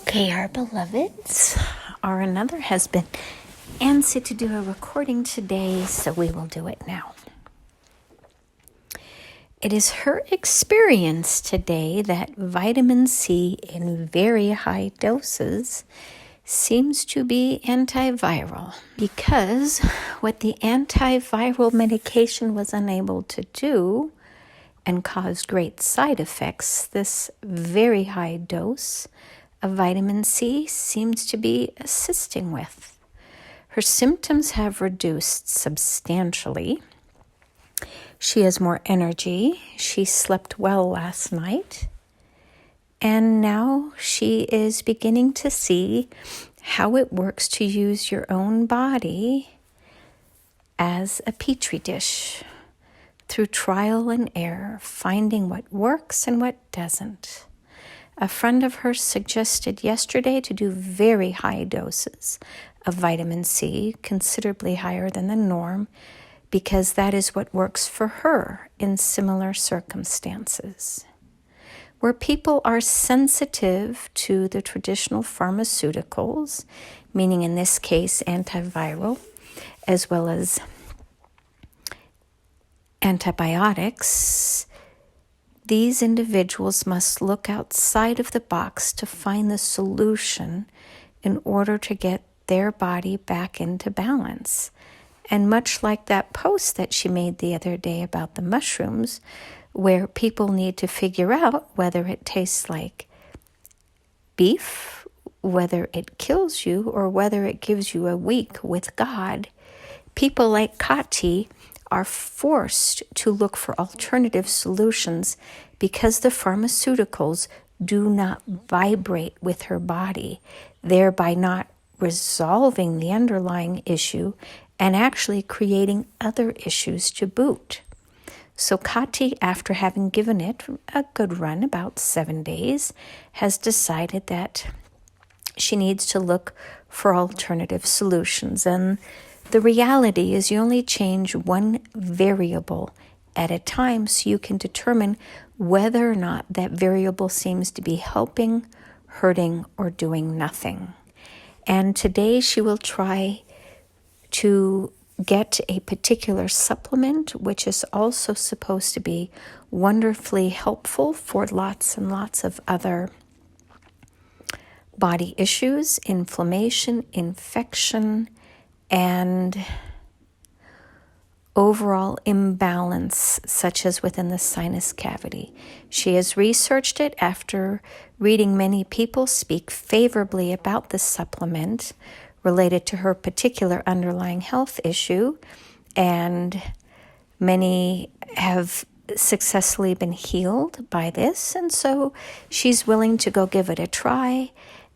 Okay, our beloveds, our another has been asked to do a recording today, so we will do it now. It is her experience today that vitamin C in very high doses seems to be antiviral, because what the antiviral medication was unable to do and caused great side effects, this very high dose of vitamin C seems to be assisting with. Her symptoms have reduced substantially. She has more energy. She slept well last night. And now she is beginning to see how it works to use your own body as a petri dish through trial and error, finding what works and what doesn't. A friend of hers suggested yesterday to do very high doses of vitamin C, considerably higher than the norm, because that is what works for her in similar circumstances. Where people are sensitive to the traditional pharmaceuticals, meaning in this case antiviral, as well as antibiotics, these individuals must look outside of the box to find the solution in order to get their body back into balance. And much like that post that she made the other day about the mushrooms, where people need to figure out whether it tastes like beef, whether it kills you, or whether it gives you a week with God, people like Kati are forced to look for alternative solutions because the pharmaceuticals do not vibrate with her body, thereby not resolving the underlying issue and actually creating other issues to boot. So Kati, after having given it a good run, about 7 days, has decided that she needs to look for alternative solutions. And the reality is you only change one variable at a time so you can determine whether or not that variable seems to be helping, hurting, or doing nothing. And today she will try to get a particular supplement, which is also supposed to be wonderfully helpful for lots and lots of other body issues, inflammation, infection, and overall imbalance, such as within the sinus cavity. She has researched it after reading many people speak favorably about this supplement related to her particular underlying health issue, and many have successfully been healed by this, and so she's willing to go give it a try,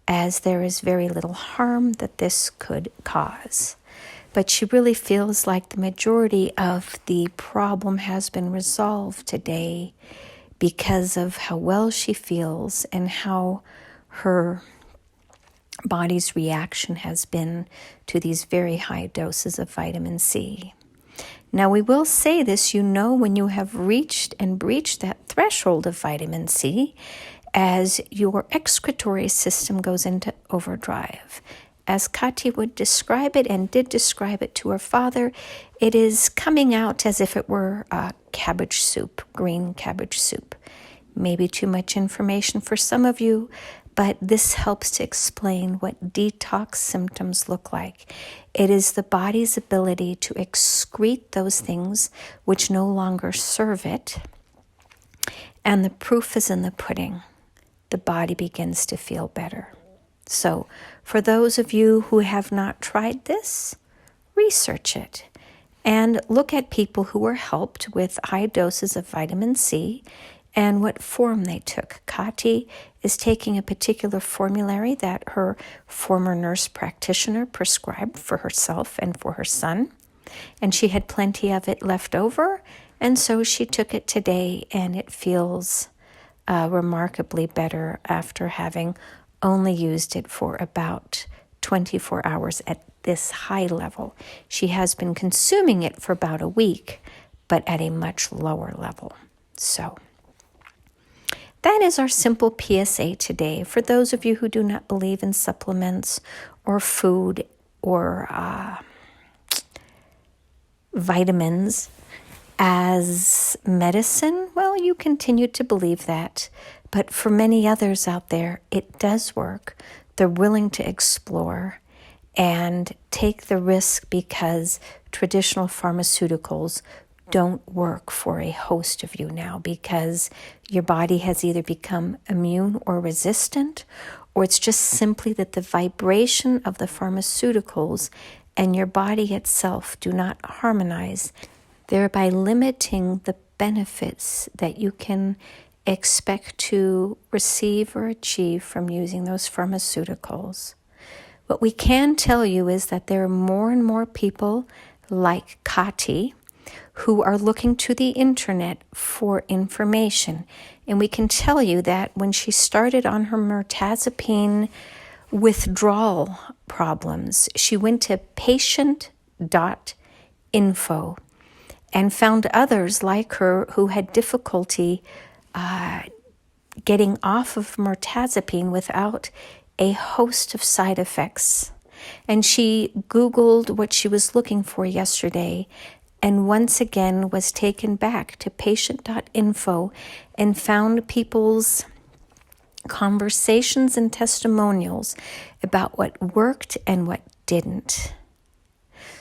as there is very little harm that this could cause. But she really feels like the majority of the problem has been resolved today because of how well she feels and how her body's reaction has been to these very high doses of vitamin C. Now, we will say this, when you have reached and breached that threshold of vitamin C, as your excretory system goes into overdrive. As Kati would describe it, and did describe it to her father, it is coming out as if it were cabbage soup, green cabbage soup. Maybe too much information for some of you, but this helps to explain what detox symptoms look like. It is the body's ability to excrete those things which no longer serve it, and the proof is in the pudding. The body begins to feel better. So, for those of you who have not tried this, research it and look at people who were helped with high doses of vitamin C and what form they took. Kati is taking a particular formulary that her former nurse practitioner prescribed for herself and for her son, and she had plenty of it left over, and so she took it today, and it feels remarkably better after having only used it for about 24 hours at this high level. She has been consuming it for about a week, but at a much lower level. So That is our simple PSA today. For those of you who do not believe in supplements or food or vitamins as medicine, well, you continue to believe that. But for many others out there, it does work. They're willing to explore and take the risk because traditional pharmaceuticals don't work for a host of you now, because your body has either become immune or resistant, or it's just simply that the vibration of the pharmaceuticals and your body itself do not harmonize, thereby limiting the benefits that you can expect to receive or achieve from using those pharmaceuticals. What we can tell you is that there are more and more people like Kati who are looking to the internet for information. And we can tell you that when she started on her mirtazapine withdrawal problems, she went to patient.info and found others like her who had difficulty getting off of mirtazapine without a host of side effects. And she Googled what she was looking for yesterday, and once again was taken back to patient.info and found people's conversations and testimonials about what worked and what didn't.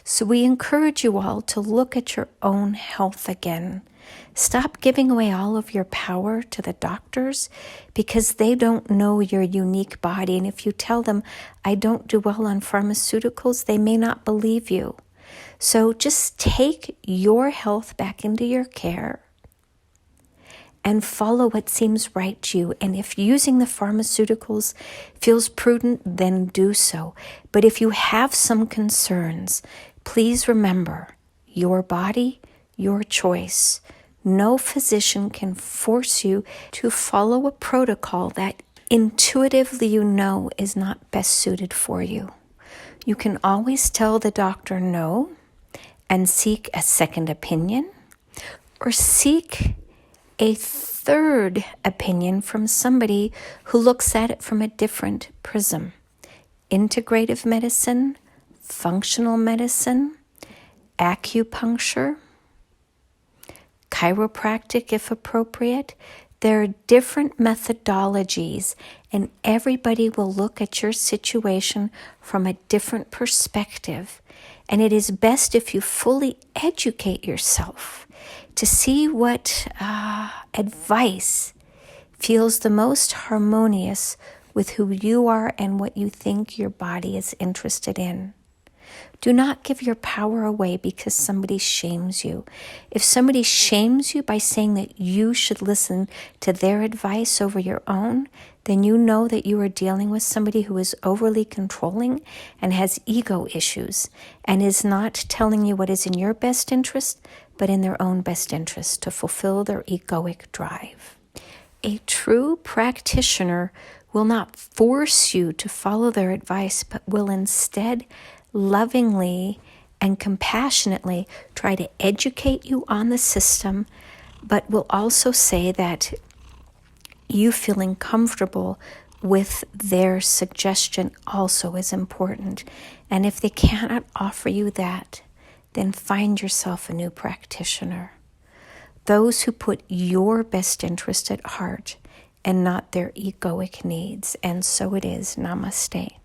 So we encourage you all to look at your own health again. Stop giving away all of your power to the doctors, because they don't know your unique body. And if you tell them, I don't do well on pharmaceuticals, they may not believe you. So just take your health back into your care and follow what seems right to you. And if using the pharmaceuticals feels prudent, then do so. But if you have some concerns, please remember, your body, your choice. No physician can force you to follow a protocol that intuitively you know is not best suited for you. You can always tell the doctor no and seek a second opinion, or seek a third opinion from somebody who looks at it from a different prism. Integrative medicine, functional medicine, acupuncture, chiropractic if appropriate. There are different methodologies, and everybody will look at your situation from a different perspective. And it is best if you fully educate yourself to see what advice feels the most harmonious with who you are and what you think your body is interested in. Do not give your power away because somebody shames you. If somebody shames you by saying that you should listen to their advice over your own, then you know that you are dealing with somebody who is overly controlling and has ego issues and is not telling you what is in your best interest, but in their own best interest to fulfill their egoic drive. A true practitioner will not force you to follow their advice, but will instead lovingly and compassionately try to educate you on the system, but will also say that you feeling comfortable with their suggestion also is important. And if they cannot offer you that, then find yourself a new practitioner. Those who put your best interest at heart and not their egoic needs. And so it is. Namaste.